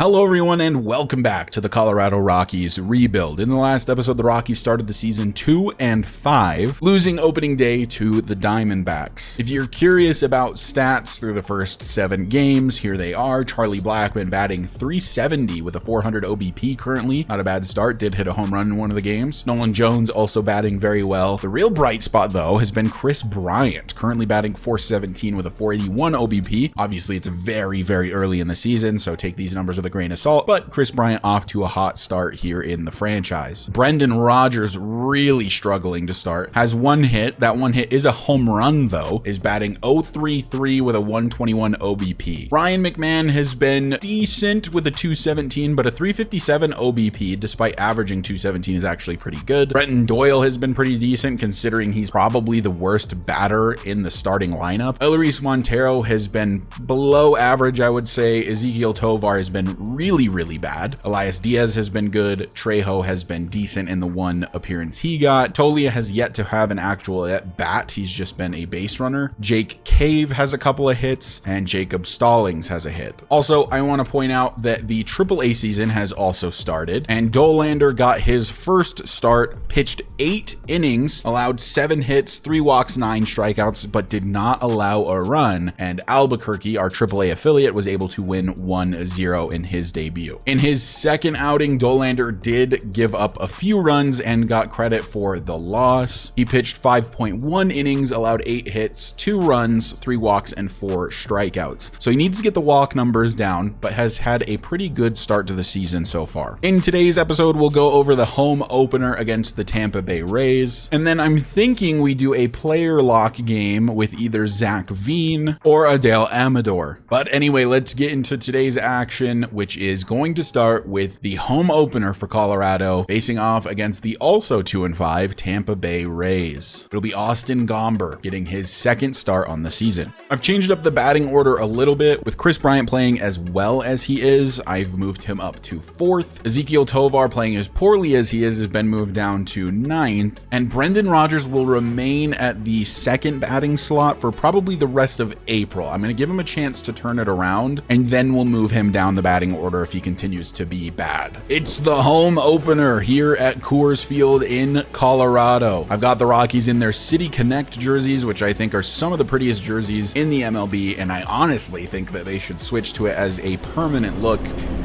Hello everyone and welcome back to the Colorado Rockies rebuild. In the last episode, the Rockies started the season 2-5, losing opening day to the Diamondbacks. If you're curious about stats through the first 7 games, here they are. Charlie Blackmon batting .370 with a .400 OBP currently. Not a bad start, did hit a home run in one of the games. Nolan Jones also batting very well. The real bright spot though has been Kris Bryant, currently batting .417 with a .481 OBP. Obviously it's very early in the season, so take these numbers with a grain of salt, but Kris Bryant off to a hot start here in the franchise. Brendan Rodgers really struggling to start, has 1 hit. That 1 hit is a home run though, is batting .033 with a .121 OBP. Ryan McMahon has been decent with a .217, but a .357 OBP despite averaging .217 is actually pretty good. Brenton Doyle has been pretty decent considering he's probably the worst batter in the starting lineup. Ellery Montero has been below average, I would say. Ezequiel Tovar has been really bad. Elias Diaz has been good. Trejo has been decent in the 1 appearance he got. Tolia has yet to have an actual at bat. He's just been a base runner. Jake Cave has a couple of hits and Jacob Stallings has a hit. Also, I want to point out that the AAA season has also started and Dollander got his first start, pitched 8 innings, allowed 7 hits, 3 walks, 9 strikeouts, but did not allow a run. And Albuquerque, our AAA affiliate, was able to win 1-0 in his debut. In his second outing, Dollander did give up a few runs and got credit for the loss. He pitched 5.1 innings, allowed 8 hits, 2 runs, 3 walks, and 4 strikeouts. So he needs to get the walk numbers down, but has had a pretty good start to the season so far. In today's episode, we'll go over the home opener against the Tampa Bay Rays, and then I'm thinking we do a player lock game with either Zach Veen or Adele Amador. But anyway, let's get into today's action, which is going to start with the home opener for Colorado, facing off against the also 2-5 Tampa Bay Rays. It'll be Austin Gomber getting his second start on the season. I've changed up the batting order a little bit. With Kris Bryant playing as well as he is, I've moved him up to 4th. Ezequiel Tovar playing as poorly as he is has been moved down to 9th. And Brendan Rodgers will remain at the 2nd batting slot for probably the rest of April. I'm going to give him a chance to turn it around, and then we'll move him down the batting order if he continues to be bad. It's the home opener here at Coors Field in Colorado. I've got the Rockies in their City Connect jerseys, which I think are some of the prettiest jerseys in the MLB, and I honestly think that they should switch to it as a permanent look.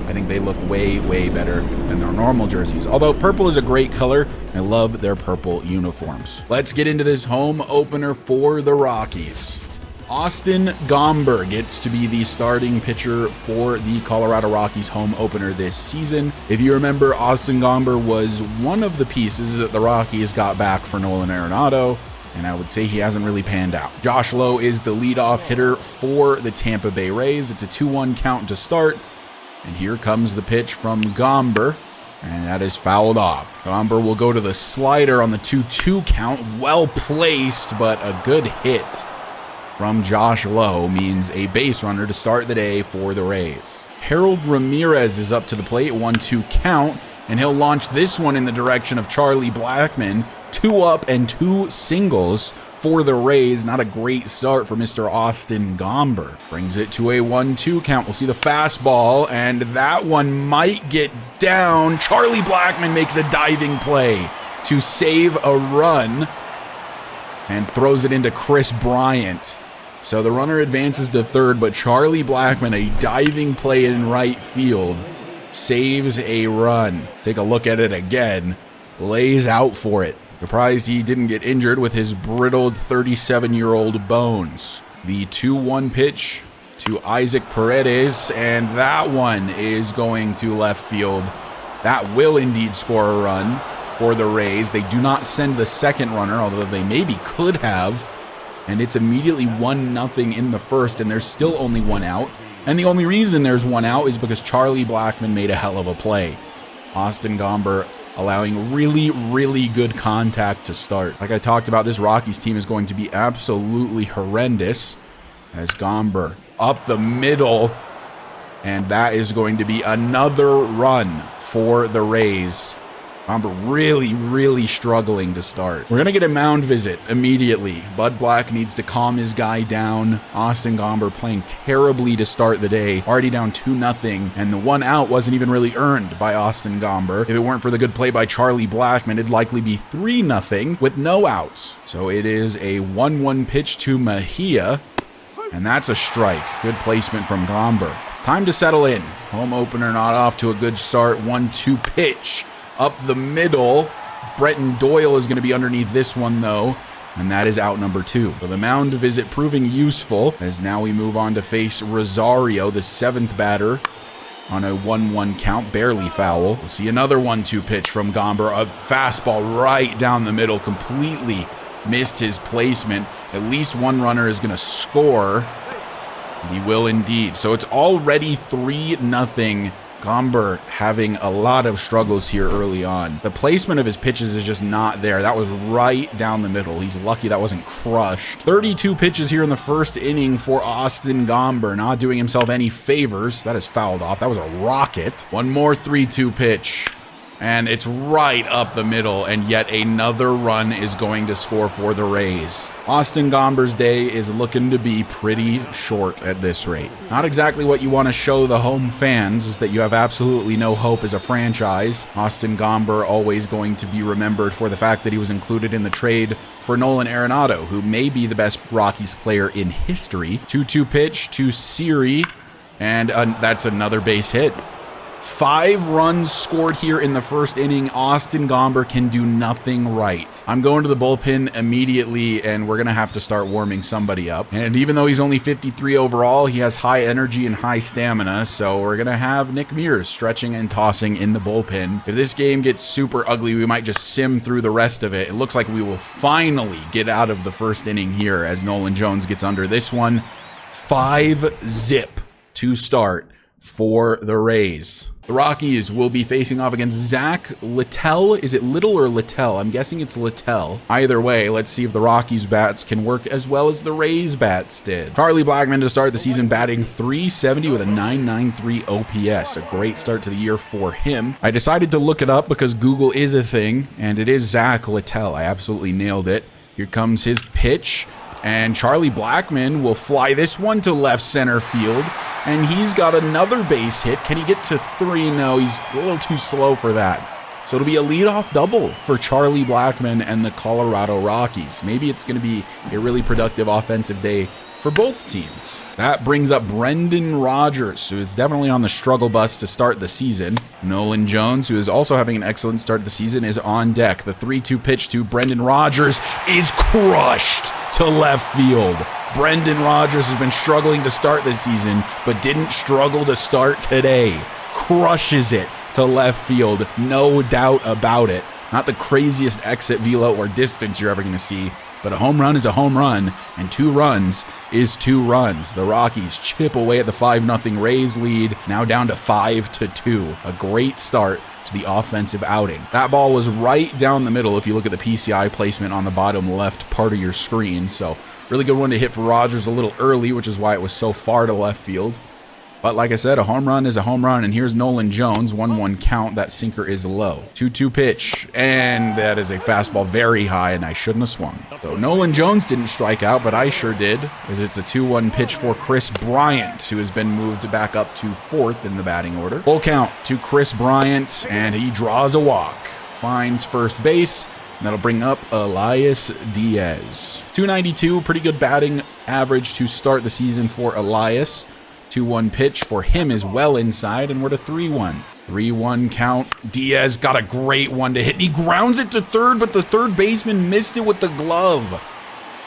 I think they look way better than their normal jerseys. Although purple is a great color, I love their purple uniforms. Let's get into this home opener for the Rockies. Austin Gomber gets to be the starting pitcher for the Colorado Rockies home opener this season. If you remember, Austin Gomber was one of the pieces that the Rockies got back for Nolan Arenado, and I would say he hasn't really panned out. Josh Lowe is the leadoff hitter for the Tampa Bay Rays. It's a 2-1 count to start, and here comes the pitch from Gomber, and that is fouled off. Gomber will go to the slider on the 2-2 count. Well placed, but a good hit from Josh Lowe means a base runner to start the day for the Rays. Harold Ramirez is up to the plate, 1-2 count, and he'll launch this one in the direction of Charlie Blackmon. 2 up and 2 singles for the Rays. Not a great start for Mr. Austin Gomber. Brings it to a 1-2 count. We'll see the fastball, and that one might get down. Charlie Blackmon makes a diving play to save a run and throws it into Kris Bryant. So the runner advances to 3rd, but Charlie Blackmon, a diving play in right field, saves a run. Take a look at it again. Lays out for it. Surprised he didn't get injured with his brittled 37-year-old bones. The 2-1 pitch to Isaac Paredes, and that one is going to left field. That will indeed score a run for the Rays. They do not send the second runner, although they maybe could have. And it's immediately 1-0 in the first, and there's still only 1 out. And the only reason there's 1 out is because Charlie Blackmon made a hell of a play. Austin Gomber allowing really good contact to start. Like I talked about, this Rockies team is going to be absolutely horrendous as Gomber up the middle, and that is going to be another run for the Rays. Gomber really struggling to start. We're going to get a mound visit immediately. Bud Black needs to calm his guy down. Austin Gomber playing terribly to start the day, already down 2-0, and the 1 out wasn't even really earned by Austin Gomber. If it weren't for the good play by Charlie Blackmon, it'd likely be 3-0 with no outs. So it is a 1-1 pitch to Mejia, and that's a strike. Good placement from Gomber. It's time to settle in. Home opener not off to a good start. 1-2 pitch up the middle. Bretton Doyle is going to be underneath this one, though, and that is out number 2. So the mound visit proving useful, as now we move on to face Rosario, the 7th batter, on a 1-1 count, barely foul. We'll see another 1-2 pitch from Gomber. A fastball right down the middle, completely missed his placement. At least one runner is going to score. He will indeed. So it's already 3-0. Gomber having a lot of struggles here early on. The placement of his pitches is just not there. That was right down the middle. He's lucky that wasn't crushed. 32 pitches here in the first inning for Austin Gomber, not doing himself any favors. That is fouled off. That was a rocket. One more 3-2 pitch, and it's right up the middle, and yet another run is going to score for the Rays. Austin Gomber's day is looking to be pretty short at this rate. Not exactly what you want to show the home fans, is that you have absolutely no hope as a franchise. Austin Gomber always going to be remembered for the fact that he was included in the trade for Nolan Arenado, who may be the best Rockies player in history. 2-2 pitch to Siri, and that's another base hit. 5 runs scored here in the first inning. Austin Gomber can do nothing right. I'm going to the bullpen immediately, and we're going to have to start warming somebody up. And even though he's only 53 overall, he has high energy and high stamina, so we're going to have Nick Mears stretching and tossing in the bullpen. If this game gets super ugly, we might just sim through the rest of it. It looks like we will finally get out of the first inning here as Nolan Jones gets under this one. 5-zip to start for the Rays. The Rockies will be facing off against Zach Littell. Is it Little or Littell? I'm guessing it's Littell. Either way, let's see if the Rockies bats can work as well as the Rays bats did. Charlie Blackmon to start the season batting .370 with a .993 OPS. A great start to the year for him. I decided to look it up because Google is a thing, and it is Zach Littell. I absolutely nailed it. Here comes his pitch, and Charlie Blackmon will fly this one to left center field. And he's got another base hit. Can he get to 3? No, he's a little too slow for that. So it'll be a leadoff double for Charlie Blackmon and the Colorado Rockies. Maybe it's going to be a really productive offensive day for both teams. That brings up Brendan Rodgers, who is definitely on the struggle bus to start the season. Nolan Jones, who is also having an excellent start to the season, is on deck. The 3-2 pitch to Brendan Rodgers is crushed to left field. Brendan Rodgers has been struggling to start this season, but didn't struggle to start today. Crushes it to left field, no doubt about it. Not the craziest exit velo or distance you're ever going to see, but a home run is a home run, and 2 runs is 2 runs. The Rockies chip away at the 5-0 Rays lead, now down to 5-2. A great start to the offensive outing. That ball was right down the middle if you look at the PCI placement on the bottom left part of your screen, so really good one to hit for Rodgers a little early, which is why it was so far to left field. But like I said, a home run is a home run, and here's Nolan Jones, 1-1 count. That sinker is low. 2-2 pitch, and that is a fastball very high, and I shouldn't have swung. So Nolan Jones didn't strike out, but I sure did, as it's a 2-1 pitch for Chris Bryant, who has been moved back up to 4th in the batting order. Full count to Chris Bryant, and he draws a walk. Finds first base. That'll bring up Elias Diaz. 292, pretty good batting average to start the season for Elias. 2-1 pitch for him is well inside, and we're to 3-1. 3-1 count. Diaz got a great one to hit. He grounds it to third, but the third baseman missed it with the glove.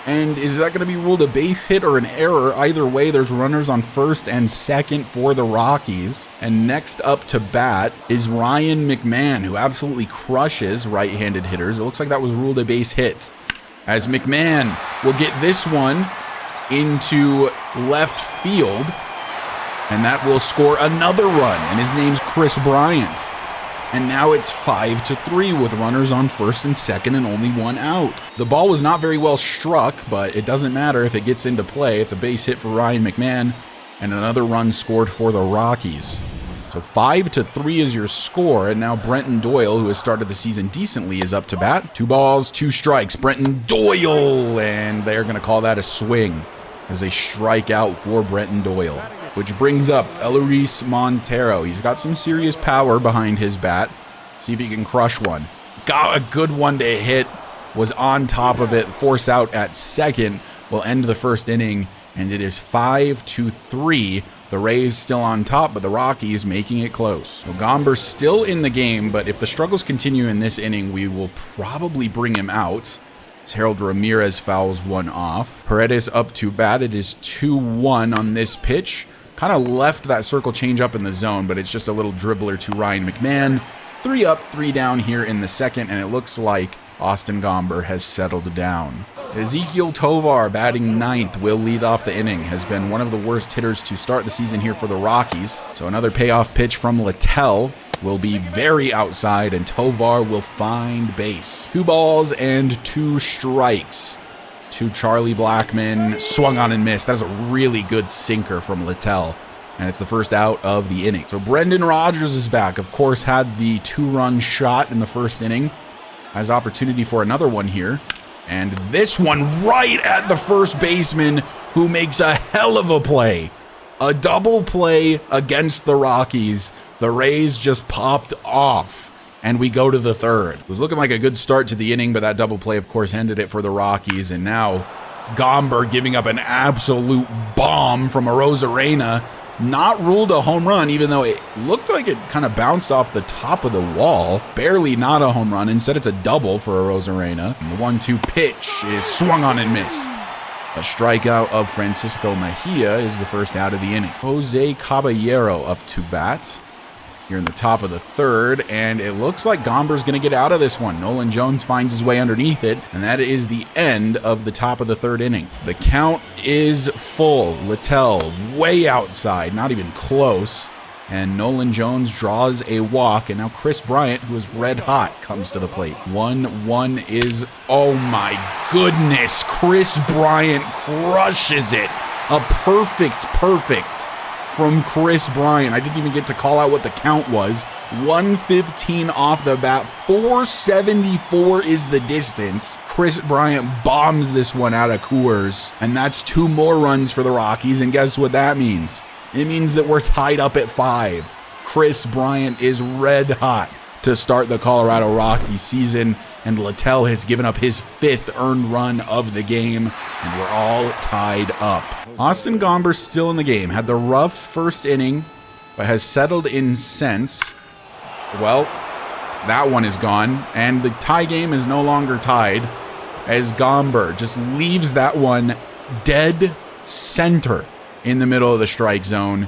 And is that going to be ruled a base hit or an error? Either way, there's runners on first and second for the Rockies. And next up to bat is Ryan McMahon, who absolutely crushes right-handed hitters. It looks like that was ruled a base hit, as McMahon will get this one into left field, and that will score another run, and his name's Chris Bryant. And now it's 5-3 with runners on first and second and only 1 out. The ball was not very well struck, but it doesn't matter if it gets into play. It's a base hit for Ryan McMahon, and another run scored for the Rockies. So So 5-3 is your score, and now Brenton Doyle, who has started the season decently, is up to bat. 2 balls, 2 strikes. Brenton Doyle, and they're going to call that a swing. There's a strikeout for Brenton Doyle, which brings up Eloise Montero. He's got some serious power behind his bat. See if he can crush one. Got a good one to hit. Was on top of it. Force out at second. Will end the first inning, and it is 5-3. The Rays still on top, but the Rockies making it close. So Gomber's still in the game, but if the struggles continue in this inning, we will probably bring him out. As Harold Ramirez fouls one off. Paredes up to bat. It is 2-1 on this pitch. Kind of left that circle change up in the zone, but it's just a little dribbler to Ryan McMahon. 3 up, 3 down here in the second, and it looks like Austin Gomber has settled down. Ezekiel Tovar, batting 9th, will lead off the inning. Has been one of the worst hitters to start the season here for the Rockies. So another payoff pitch from Littell will be very outside, and Tovar will find base. 2 balls and 2 strikes to Charlie Blackmon. Swung on and missed. That is a really good sinker from Littell, and it's the first out of the inning. So Brendan Rodgers is back. Of course, had the 2-run shot in the first inning. Has opportunity for another one here. And this one right at the first baseman, who makes a hell of a play. A double play against the Rockies. The Rays just popped off, and we go to the third. It was looking like a good start to the inning, but that double play, of course, ended it for the Rockies. And now Gomber giving up an absolute bomb from Arozarena. Not ruled a home run, even though it looked like it kind of bounced off the top of the wall. Barely not a home run. Instead, it's a double for Arozarena. And the 1-2 pitch is swung on and missed. A strikeout of Francisco Mejia is the first out of the inning. Jose Caballero up to bat here in the top of the third, and it looks like Gomber's going to get out of this one. Nolan Jones finds his way underneath it, and that is the end of the top of the third inning. The count is full. Littell way outside, not even close, and Nolan Jones draws a walk, and now Chris Bryant, who is red hot, comes to the plate. 1-1 is, oh my goodness, Chris Bryant crushes it. A perfect from Chris Bryant. I didn't even get to call out what the count was. 115 off the bat. 474 is the distance. Chris Bryant bombs this one out of Coors, and that's 2 more runs for the Rockies. And guess what that means? It means that we're tied up at 5. Chris Bryant is red hot to start the Colorado Rockies season, and Littell has given up his 5th earned run of the game, and we're all tied up. Austin Gomber's still in the game. Had the rough first inning, but has settled in since. Well, that one is gone, and the tie game is no longer tied, as Gomber just leaves that one dead center in the middle of the strike zone,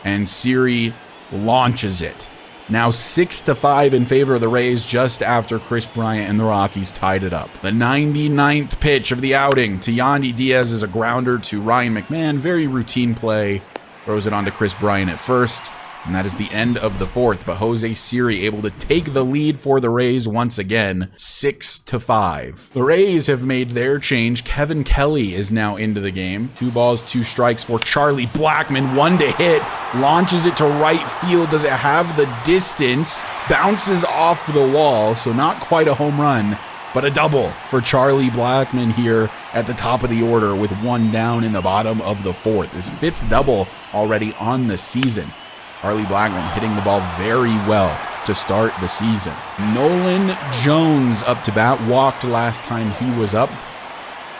and Siri launches it. Now 6-5 in favor of the Rays just after Chris Bryant and the Rockies tied it up. The 99th pitch of the outing to Yandy Diaz is a grounder to Ryan McMahon. Very routine play. Throws it on to Chris Bryant at first. And that is the end of the fourth. But Jose Siri able to take the lead for the Rays once again, 6-5. The Rays have made their change. Kevin Kelly is now into the game. 2 balls, 2 strikes for Charlie Blackmon. 1 to hit. Launches it to right field. Does it have the distance? Bounces off the wall. So not quite a home run, but a double for Charlie Blackmon here at the top of the order with 1 down in the bottom of the 4th. His 5th double already on the season. Charlie Blackmon hitting the ball very well to start the season. Nolan Jones up to bat. Walked last time he was up.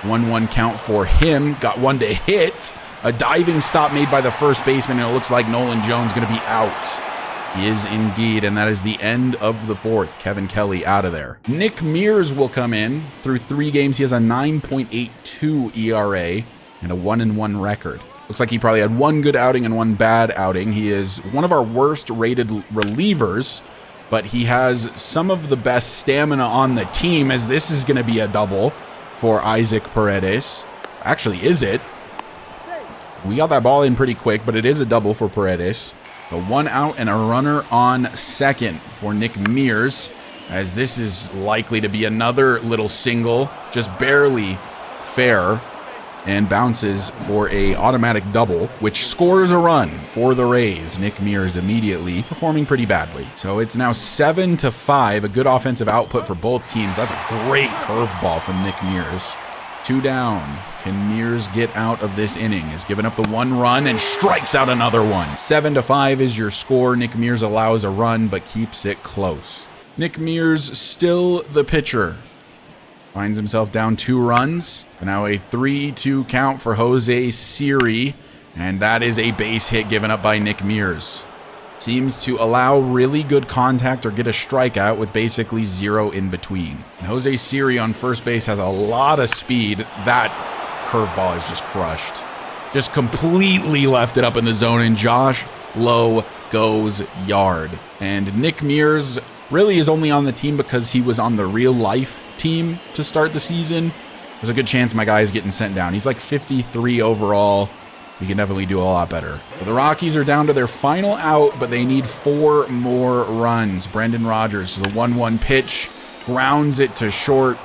1-1 count for him. Got 1 to hit. A diving stop made by the first baseman, and it looks like Nolan Jones going to be out. He is indeed, and that is the end of the 4th. Kevin Kelly out of there. Nick Mears will come in. Through 3 games, he has a 9.82 ERA and a 1-1 record. Looks like he probably had 1 good outing and 1 bad outing. He is one of our worst rated relievers, but he has some of the best stamina on the team, as this is going to be a double for Isaac Paredes. Actually, is it? We got that ball in pretty quick, but it is a double for Paredes. So 1 out and a runner on second for Nick Mears, as this is likely to be another little single, just barely fair. and bounces for a automatic double, which scores a run for the Rays. Nick Mears immediately performing pretty badly. So it's now 7-5, a good offensive output for both teams. That's a great curveball from Nick Mears. 2 down. Can Mears get out of this inning? Has given up the 1 run and strikes out another one. 7-5 is your score. Nick Mears allows a run but keeps it close. Nick Mears still the pitcher. Finds himself down 2 runs. Now a 3-2 count for Jose Siri, and that is a base hit given up by Nick Mears. Seems to allow really good contact or get a strikeout with basically 0 in between. And Jose Siri on first base has a lot of speed. That curveball is just crushed. Just completely left it up in the zone, and Josh Lowe goes yard. And Nick Mears really is only on the team because he was on the real life team to start the season. There's a good chance my guy is getting sent down. He's like 53 overall. We can definitely do a lot better. But the Rockies are down to their final out, but they need 4 more runs. Brendan Rodgers, the 1-1 pitch, grounds it to short,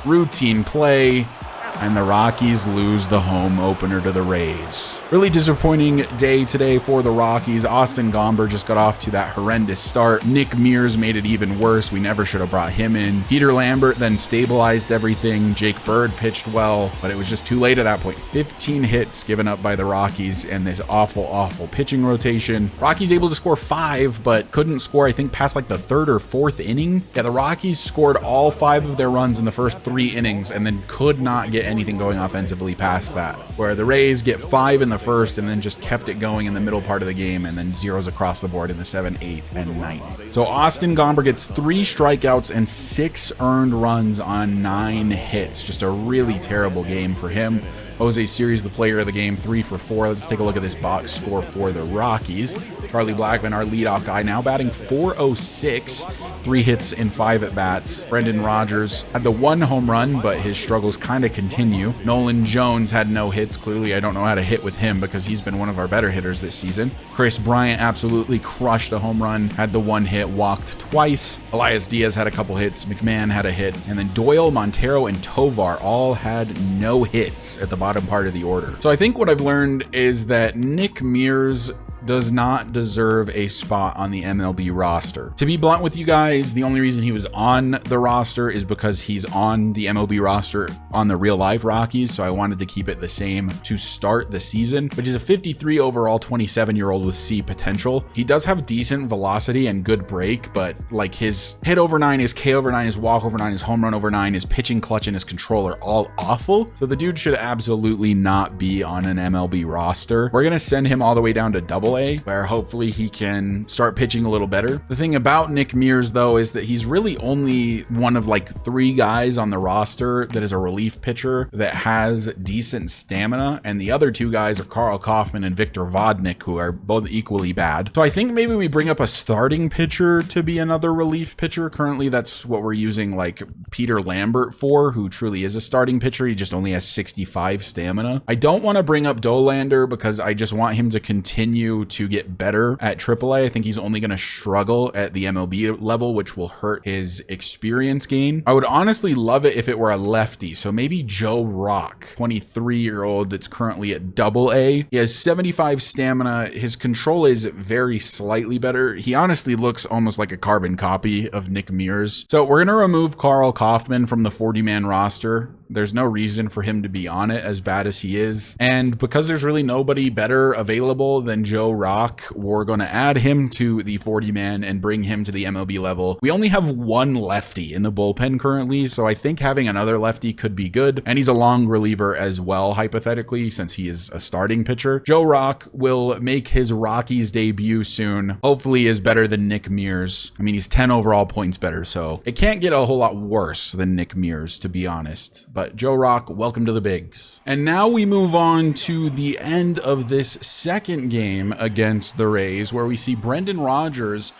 routine play, and the Rockies lose the home opener to the Rays. Really disappointing day today for the Rockies. Austin Gomber just got off to that horrendous start. Nick Mears made it even worse. We never should have brought him in. Peter Lambert then stabilized everything. Jake Bird pitched well, but it was just too late at that point. 15 hits given up by the Rockies and this awful pitching rotation. Rockies able to score 5, but couldn't score, I think, past like the 3rd or 4th inning. Yeah, the Rockies scored all 5 of their runs in the first 3 innings and then could not get anything going offensively past that, where the Rays get 5 in the first and then just kept it going in the middle part of the game and then zeros across the board in the 7th, 8th, and 9th. So Austin Gomber gets 3 strikeouts and 6 earned runs on 9 hits. Just a really terrible game for him. Jose Siri, the player of the game, 3 for 4. Let's take a look at this box score for the Rockies. Charlie Blackmon, our leadoff guy, now batting .406, 3 hits in 5 at-bats. Brendan Rodgers had the 1 home run, but his struggles kind of continue. Nolan Jones had no hits. Clearly, I don't know how to hit with him because he's been one of our better hitters this season. Chris Bryant absolutely crushed a home run, had the 1 hit, walked twice. Elias Diaz had a couple hits. McMahon had a hit. And then Doyle, Montero, and Tovar all had no hits at the bottom part of the order. So I think what I've learned is that Nick Mears does not deserve a spot on the MLB roster. To be blunt with you guys, the only reason he was on the roster is because he's on the MLB roster on the real life Rockies, so I wanted to keep it the same to start the season. But he's a 53 overall 27-year-old with C potential. He does have decent velocity and good break, but like his hit over 9, his K over 9, his walk over 9, his home run over 9, his pitching clutch, and his control are all awful. So the dude should absolutely not be on an MLB roster. We're gonna send him all the way down to Double A, where hopefully he can start pitching a little better. The thing about Nick Mears, though, is that he's really only one of like 3 guys on the roster that is a relief pitcher that has decent stamina, and the other 2 guys are Carl Kaufman and Victor Vodnik, who are both equally bad. So I think maybe we bring up a starting pitcher to be another relief pitcher. Currently, that's what we're using like Peter Lambert for, who truly is a starting pitcher. He just only has 65 stamina. I don't want to bring up Dolander because I just want him to continue to get better at AAA. I think he's only going to struggle at the MLB level, which will hurt his experience gain. I would honestly love it if it were a lefty. So maybe Joe Rock, 23-year-old that's currently at Double A. He has 75 stamina. His control is very slightly better. He honestly looks almost like a carbon copy of Nick Mears. So we're going to remove Carl Kaufman from the 40-man roster. There's no reason for him to be on it, as bad as he is. And because there's really nobody better available than Joe Rock, we're going to add him to the 40-man and bring him to the MLB level. We only have 1 lefty in the bullpen currently, so I think having another lefty could be good. And he's a long reliever as well, hypothetically, since he is a starting pitcher. Joe Rock will make his Rockies debut soon. Hopefully is better than Nick Mears. I mean, he's 10 overall points better, so it can't get a whole lot worse than Nick Mears, to be honest. But Joe Rock, welcome to the bigs. And now we move on to the end of this second game against the Rays, where we see Brendan Rodgers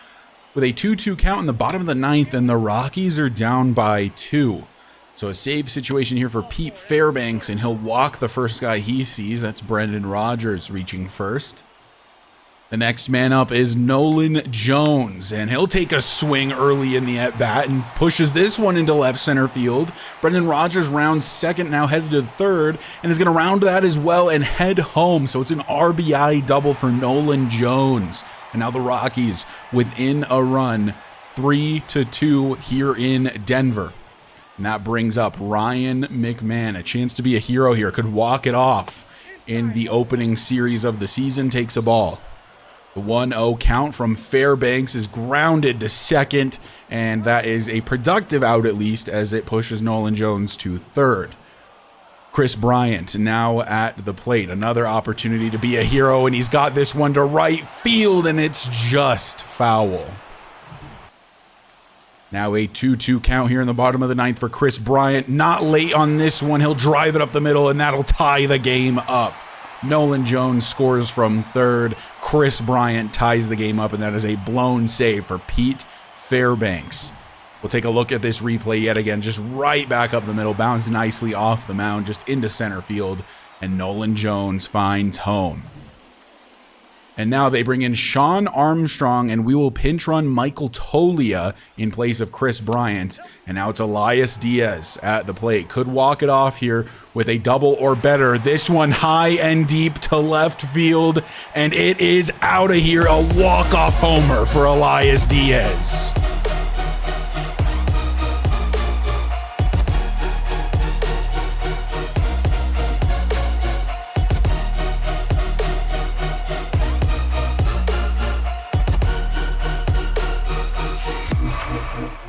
with a 2-2 count in the bottom of the 9th, and the Rockies are down by 2. So a save situation here for Pete Fairbanks, and he'll walk the first guy he sees. That's Brendan Rodgers reaching first. The next man up is Nolan Jones, and he'll take a swing early in the at-bat and pushes this one into left center field. Brendan Rodgers rounds second, now headed to third, and is going to round that as well and head home. So it's an RBI double for Nolan Jones. And now the Rockies within a run, 3-2 here in Denver. And that brings up Ryan McMahon, a chance to be a hero here. Could walk it off in the opening series of the season, takes a ball. The 1-0 count from Fairbanks is grounded to second, and that is a productive out at least as it pushes Nolan Jones to third. Chris Bryant now at the plate. Another opportunity to be a hero, and he's got this one to right field, and it's just foul. Now a 2-2 count here in the bottom of the ninth for Chris Bryant. Not late on this one. He'll drive it up the middle, and that'll tie the game up. Nolan Jones scores from third. Chris Bryant ties the game up, and that is a blown save for Pete Fairbanks. We'll take a look at this replay yet again, just right back up the middle, bounced nicely off the mound, just into center field, and Nolan Jones finds home. And now they bring in Sean Armstrong, and we will pinch run Michael Tolia in place of Chris Bryant. And now it's Elias Diaz at the plate. Could walk it off here with a double or better. This one high and deep to left field, and it is out of here. A walk-off homer for Elias Diaz.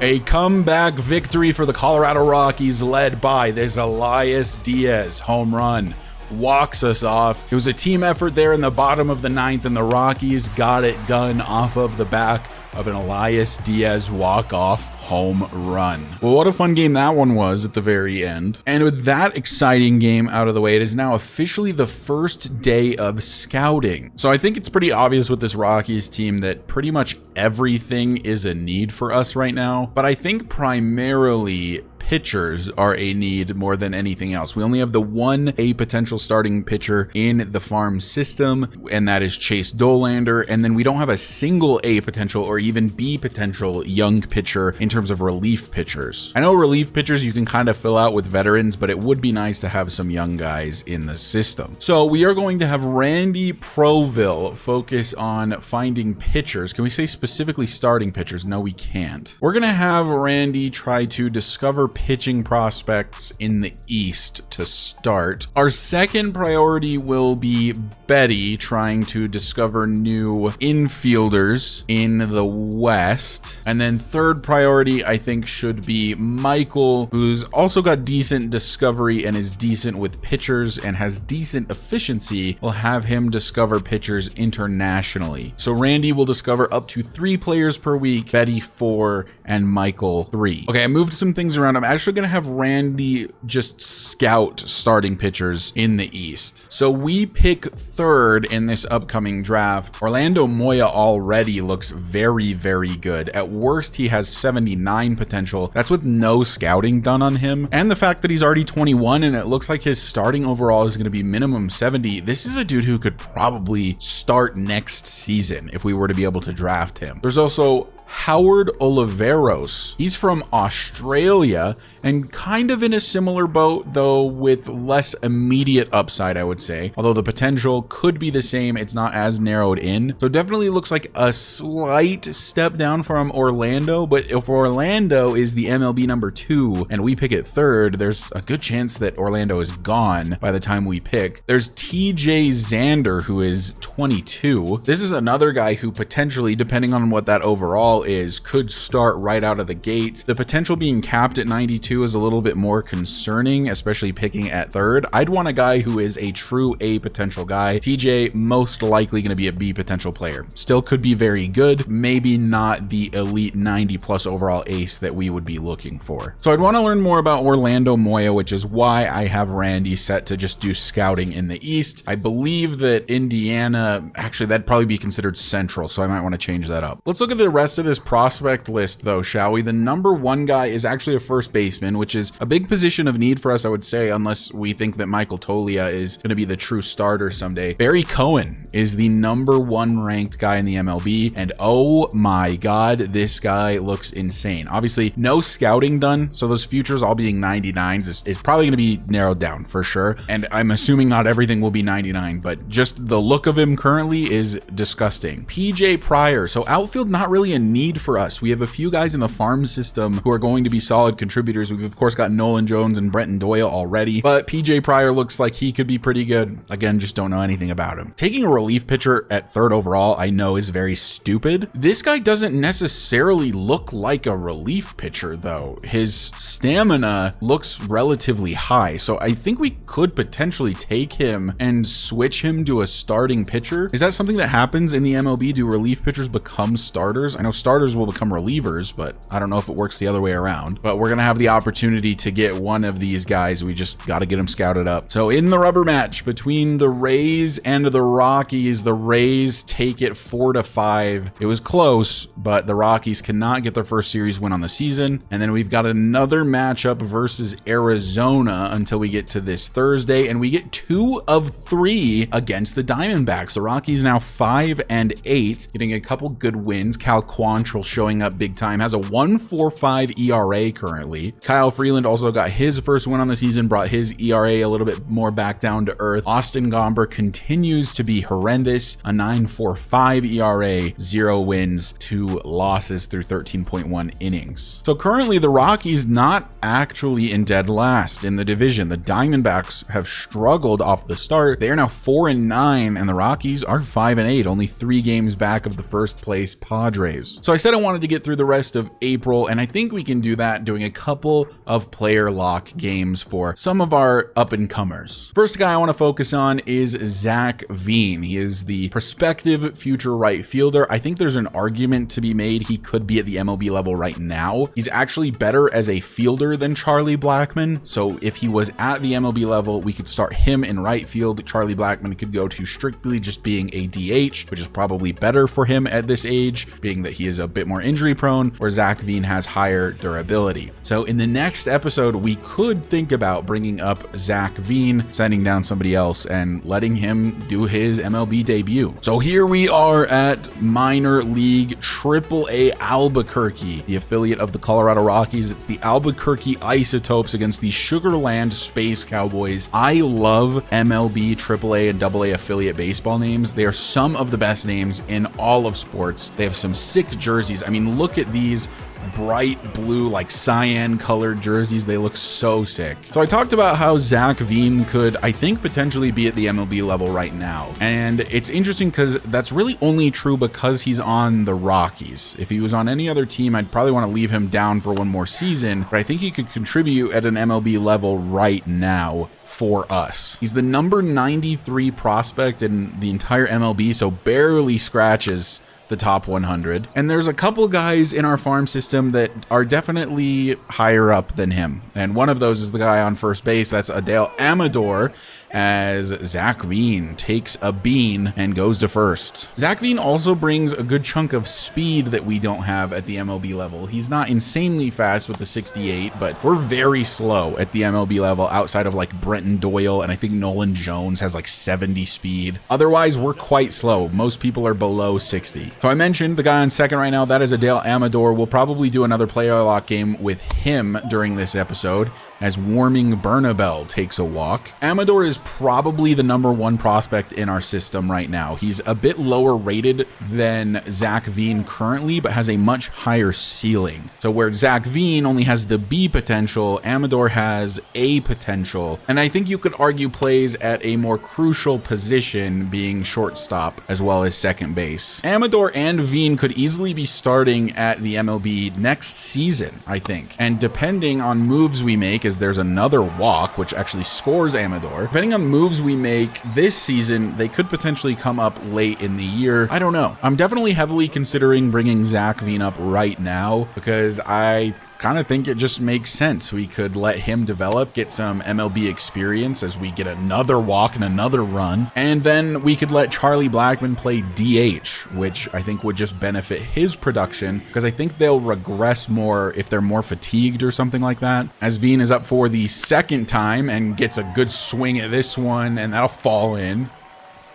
A comeback victory for the Colorado Rockies led by this Elias Diaz home run. Walks us off. It was a team effort there in the bottom of the ninth, and the Rockies got it done off of the back of an Elias Diaz walk-off home run. Well, what a fun game that one was at the very end. And with that exciting game out of the way, it is now officially the first day of scouting. So I think it's pretty obvious with this Rockies team that pretty much everything is a need for us right now. But I think primarily pitchers are a need more than anything else. We only have the one A potential starting pitcher in the farm system, and that is Chase Dollander. And then we don't have a single A potential or even B potential young pitcher in terms of relief pitchers. I know relief pitchers you can kind of fill out with veterans, but it would be nice to have some young guys in the system. So we are going to have Randy Proville focus on finding pitchers. Can we say specifically starting pitchers? No, we can't. We're going to have Randy try to discover pitching prospects in the East to start. Our second priority will be Betty trying to discover new infielders in the West. And then third priority, I think, should be Michael, who's also got decent discovery and is decent with pitchers and has decent efficiency. We'll have him discover pitchers internationally. So Randy will discover up to 3 players per week, Betty 4, and Michael 3. Okay, I moved some things around. I'm actually going to have Randy just scout starting pitchers in the East. So we pick third in this upcoming draft. Orlando Moya already looks very, very good. At worst, he has 79 potential. That's with no scouting done on him. And the fact that he's already 21 and it looks like his starting overall is going to be minimum 70. This is a dude who could probably start next season if we were to be able to draft him. There's also Howard Oliveros. He's from Australia and kind of in a similar boat, though with less immediate upside, I would say. Although the potential could be the same, it's not as narrowed in. So definitely looks like a slight step down from Orlando, but if Orlando is the MLB number 2 and we pick it third, there's a good chance that Orlando is gone by the time we pick. There's TJ Xander, who is 22. This is another guy who potentially, depending on what that overall is, could start right out of the gate. The potential being capped at 92 is a little bit more concerning, especially picking at third. I'd want a guy who is a true A potential guy. TJ most likely going to be a B potential player. Still could be very good, maybe not the elite 90 plus overall ace that we would be looking for. So I'd want to learn more about Orlando Moya, which is why I have Randy set to just do scouting in the East. I believe that Indiana, actually that'd probably be considered central, so I might want to change that up. Let's look at the rest of this prospect list though, shall we? The number 1 guy is actually a first baseman, which is a big position of need for us, I would say, unless we think that Michael Toglia is going to be the true starter someday. Barry Cohen is the number 1 ranked guy in the MLB, and oh my god, this guy looks insane. Obviously, no scouting done, so those futures all being 99s is probably going to be narrowed down for sure, and I'm assuming not everything will be 99, but just the look of him currently is disgusting. PJ Pryor, so outfield not really a need for us. We have a few guys in the farm system who are going to be solid contributors. We've of course got Nolan Jones and Brenton Doyle already, but PJ Pryor looks like he could be pretty good. Again, just don't know anything about him. Taking a relief pitcher at 3rd overall, I know is very stupid. This guy doesn't necessarily look like a relief pitcher though. His stamina looks relatively high, so I think we could potentially take him and switch him to a starting pitcher. Is that something that happens in the MLB? Do relief pitchers become starters? I know starters will become relievers, but I don't know if it works the other way around. But we're gonna have the opportunity to get one of these guys. We just got to get them scouted up. So in the rubber match between the Rays and the Rockies, the Rays take it 4-5. It was close, but the Rockies cannot get their first series win on the season. And then we've got another matchup versus Arizona until we get to this Thursday, and we get 2 of 3 against the Diamondbacks. The Rockies now 5-8, getting a couple good wins. Cal Quantrill showing up big time, has a 1.45 ERA currently. Kyle Freeland also got his first win on the season, brought his ERA a little bit more back down to earth. Austin Gomber continues to be horrendous, a 9.45 ERA, 0 wins, 2 losses through 13.1 innings. So currently the Rockies not actually in dead last in the division. The Diamondbacks have struggled off the start. They are now 4-9, and the Rockies are 5-8, only 3 games back of the first place Padres. So I said I wanted to get through the rest of April, and I think we can do that doing a couple of player lock games for some of our up-and-comers. First guy I want to focus on is Zach Veen. He is the prospective future right fielder. I think there's an argument to be made he could be at the MLB level right now. He's actually better as a fielder than Charlie Blackmon, so if he was at the MLB level, we could start him in right field. Charlie Blackmon could go to strictly just being a DH, which is probably better for him at this age, being that he is a bit more injury prone, where Zach Veen has higher durability. So in the next episode, we could think about bringing up Zach Veen, sending down somebody else, and letting him do his MLB debut. So here we are at minor league AAA Albuquerque, the affiliate of the Colorado Rockies. It's the Albuquerque Isotopes against the Sugarland Space Cowboys. I love MLB AAA and AA affiliate baseball names. They are some of the best names in all of sports. They have some sick jerseys. I mean, look at these bright blue, like cyan colored jerseys. They look so sick. So I talked about how Zach Veen could, I think, potentially be at the MLB level right now. And it's interesting because that's really only true because he's on the Rockies. If he was on any other team, I'd probably want to leave him down for one more season, but I think he could contribute at an MLB level right now for us. He's the number 93 prospect in the entire MLB, so barely scratches the top 100. And there's a couple guys in our farm system that are definitely higher up than him. And one of those is the guy on first base. That's Adele Amador, as Zach Veen takes a bean and goes to first. Zach Veen also brings a good chunk of speed that we don't have at the MLB level. He's not insanely fast with the 68, but we're very slow at the MLB level outside of like Brenton Doyle, and I think Nolan Jones has like 70 speed. Otherwise, we're quite slow. Most people are below 60. So I mentioned the guy on second right now, that is Adele Amador. We'll probably do another player lock game with him during this episode as Warming Bernabel takes a walk. Amador is probably the number 1 prospect in our system right now. He's a bit lower rated than Zach Veen currently, but has a much higher ceiling. So where Zach Veen only has the B potential, Amador has A potential. And I think you could argue plays at a more crucial position, being shortstop as well as second base. Amador and Veen could easily be starting at the MLB next season, I think. And depending on moves we make, as there's another walk, which actually scores Amador. Depending on moves we make this season, they could potentially come up late in the year. I don't know. I'm definitely heavily considering bringing Zach Veen up right now because I kind of think it just makes sense. We could let him develop, get some MLB experience as we get another walk and another run. And then we could let Charlie Blackmon play DH, which I think would just benefit his production because I think they'll regress more if they're more fatigued or something like that. As Veen is up for the second time and gets a good swing at this one, and that'll fall in.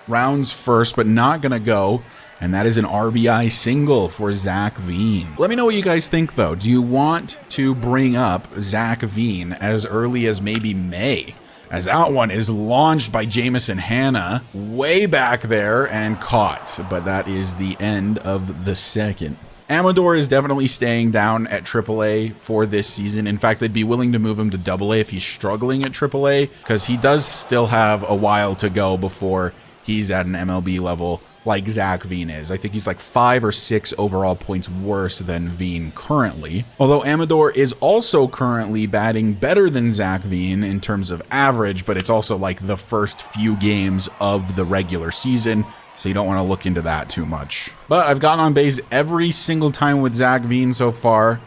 Rounds first, but not gonna go. And that is an RBI single for Zach Veen. Let me know what you guys think, though. Do you want to bring up Zach Veen as early as maybe May? As that one is launched by Jamison Hanna way back there and caught. But that is the end of the second. Amador is definitely staying down at AAA for this season. In fact, I'd be willing to move him to AA if he's struggling at AAA, because he does still have a while to go before he's at an MLB level like Zach Veen is. I think he's like 5 or 6 overall points worse than Veen currently. Although Amador is also currently batting better than Zach Veen in terms of average, but it's also like the first few games of the regular season, so you don't want to look into that too much. But I've gotten on base every single time with Zach Veen so far.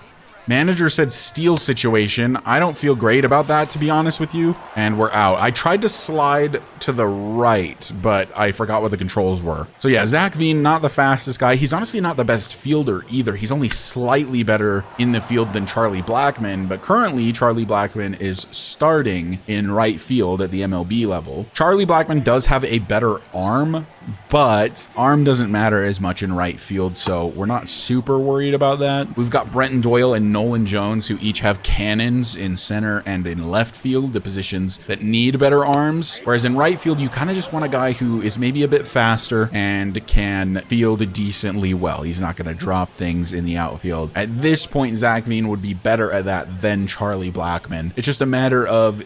Manager said steal situation. I don't feel great about that, to be honest with you. And we're out. I tried to slide to the right, but I forgot what the controls were. So yeah, Zach Veen, not the fastest guy. He's honestly not the best fielder either. He's only slightly better in the field than Charlie Blackmon, but currently Charlie Blackmon is starting in right field at the MLB level. Charlie Blackmon does have a better arm, but arm doesn't matter as much in right field, so we're not super worried about that. We've got Brenton Doyle and Nolan Jones, who each have cannons in center and in left field, the positions that need better arms. Whereas in right field, you kind of just want a guy who is maybe a bit faster and can field decently well. He's not going to drop things in the outfield. At this point, Zach Veen would be better at that than Charlie Blackmon. It's just a matter of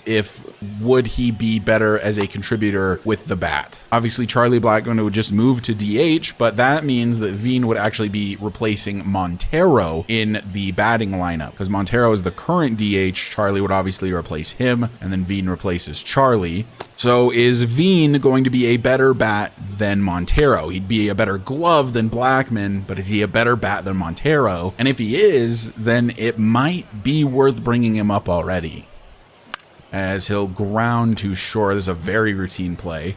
would he be better as a contributor with the bat. Obviously, Charlie Blackmon would just move to DH, but that means that Veen would actually be replacing Montero in the batting lineup, because Montero is the current DH. Charlie would obviously replace him, and then Veen replaces Charlie. So is Veen going to be a better bat than Montero? He'd be a better glove than Blackmon, but is he a better bat than Montero? And if he is, then it might be worth bringing him up already, as he'll ground to short. This is a very routine play.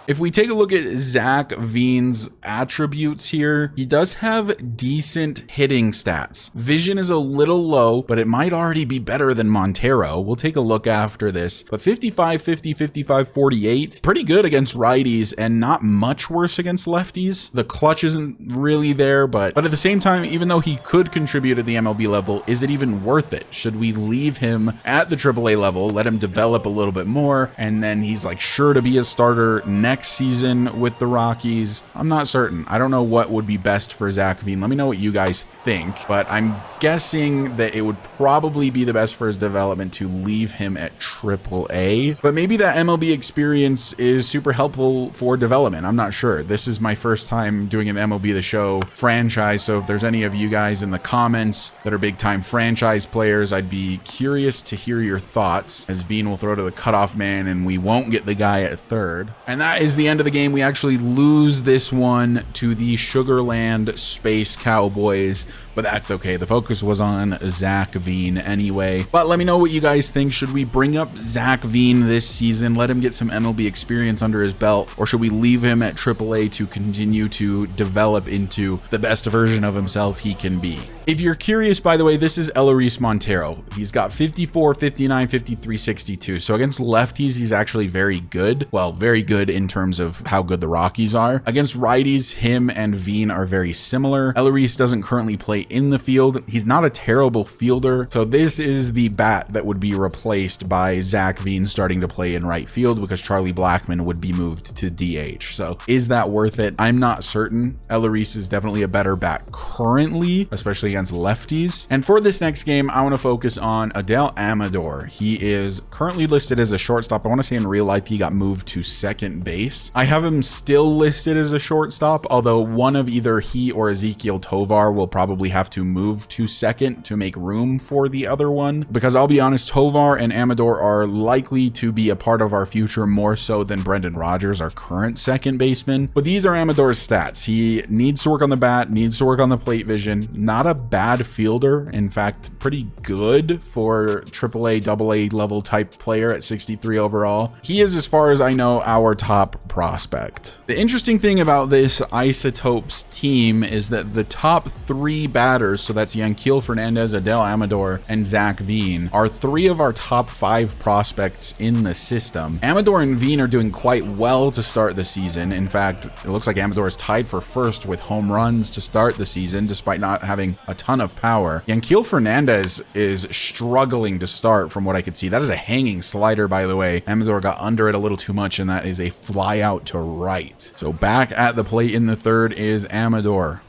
If we take a look at Zach Veen's attributes here, he does have decent hitting stats. Vision is a little low, but it might already be better than Montero. We'll take a look after this. But 55, 50, 55, 48, pretty good against righties and not much worse against lefties. The clutch isn't really there, but at the same time, even though he could contribute at the MLB level, is it even worth it? Should we leave him at the AAA level, let him develop a little bit more, and then he's like sure to be a starter next season with the Rockies? I'm not certain. I don't know what would be best for Zach Veen. Let me know what you guys think, but I'm guessing that it would probably be the best for his development to leave him at AAA, but maybe that MLB experience is super helpful for development. I'm not sure. This is my first time doing an MLB The Show franchise, so if there's any of you guys in the comments that are big time franchise players, I'd be curious to hear your thoughts, as Veen will throw to the cutoff man and we won't get the guy at third. And that is the end of the game. We actually lose this one to the Sugarland Space Cowboys, but that's okay. The focus was on Zach Veen anyway. But let me know what you guys think. Should we bring up Zach Veen this season, let him get some MLB experience under his belt, or should we leave him at AAA to continue to develop into the best version of himself he can be? If you're curious, by the way, this is Eleris Montero. He's got 54, 59, 53, 62. So against lefties, he's actually very good. Well, very good in terms of how good the Rockies are. Against righties, him and Veen are very similar. Eleris doesn't currently play in the field. He's not a terrible fielder. So this is the bat that would be replaced by Zach Veen starting to play in right field, because Charlie Blackmon would be moved to DH. So is that worth it? I'm not certain. Eleris is definitely a better bat currently, especially against lefties. And for this next game, I want to focus on Adel Amador. He is currently listed as a shortstop. I want to say in real life he got moved to second base. base. I have him still listed as a shortstop, although one of either he or Ezekiel Tovar will probably have to move to second to make room for the other one, because I'll be honest, Tovar and Amador are likely to be a part of our future more so than Brendan Rodgers, our current second baseman. But these are Amador's stats. He needs to work on the bat, needs to work on the plate vision. Not a bad fielder. In fact, pretty good for AAA, AA level type player at 63 overall. He is, as far as I know, our top prospect. The interesting thing about this Isotopes team is that the top 3 batters, so that's Yanquiel Fernandez, Adel Amador, and Zach Veen, are 3 of our top 5 prospects in the system. Amador and Veen are doing quite well to start the season. In fact, it looks like Amador is tied for first with home runs to start the season, despite not having a ton of power. Yanquiel Fernandez is struggling to start from what I could see. That is a hanging slider, by the way. Amador got under it a little too much, and that is a fly out to right. So back at the plate in the third is Amador.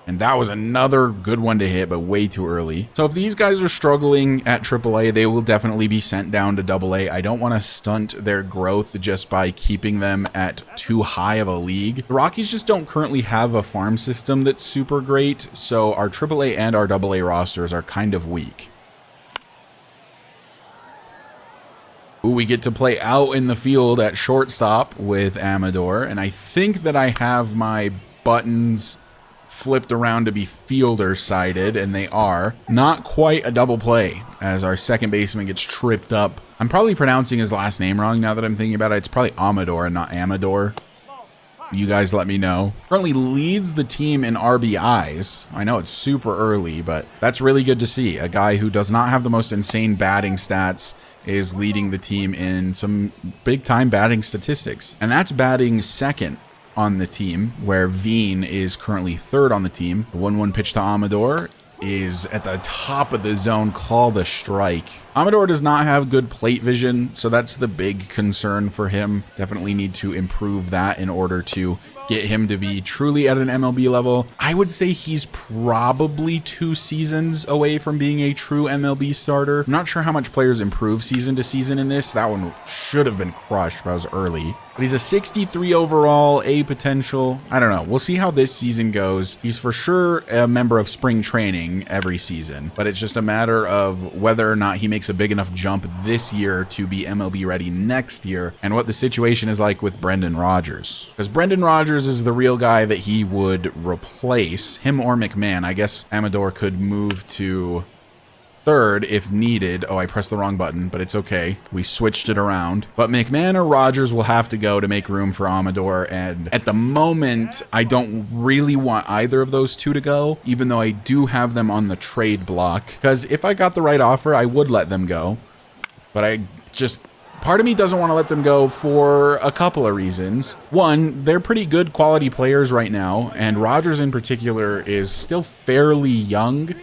And that was another good one to hit, but way too early. So if these guys are struggling at AAA, they will definitely be sent down to AA. I don't want to stunt their growth just by keeping them at too high of a league. The Rockies just don't currently have a farm system that's super great, so our AAA and our AA rosters are kind of weak. Ooh, we get to play out in the field at shortstop with Amador, and I think that I have my buttons flipped around to be fielder sided, and they are. Not quite a double play as our second baseman gets tripped up. I'm probably pronouncing his last name wrong now that I'm thinking about it. It's probably Amador and not Amador. You guys let me know. Currently leads the team in RBIs. I know it's super early, but that's really good to see. A guy who does not have the most insane batting stats is leading the team in some big time batting statistics. And that's batting second on the team, where Veen is currently third on the team. The 1-1 pitch to Amador is at the top of the zone, called a strike. Amador does not have good plate vision, so that's the big concern for him. Definitely need to improve that in order to get him to be truly at an MLB level. I would say he's probably 2 seasons away from being a true MLB starter. I'm not sure how much players improve season to season in this. That one should have been crushed, but I was early. But he's a 63 overall, A potential. I don't know. We'll see how this season goes. He's for sure a member of spring training every season, but it's just a matter of whether or not he makes a big enough jump this year to be MLB ready next year, and what the situation is like with Brendan Rodgers. Because Brendan Rodgers is the real guy that he would replace, him or McMahon. I guess Amador could move to third if needed. Oh, I pressed the wrong button, but it's okay. We switched it around. But McMahon or Rodgers will have to go to make room for Amador, and at the moment, I don't really want either of those two to go, even though I do have them on the trade block, because if I got the right offer, I would let them go. But part of me doesn't want to let them go for a couple of reasons. One, they're pretty good quality players right now, and Rodgers in particular is still fairly young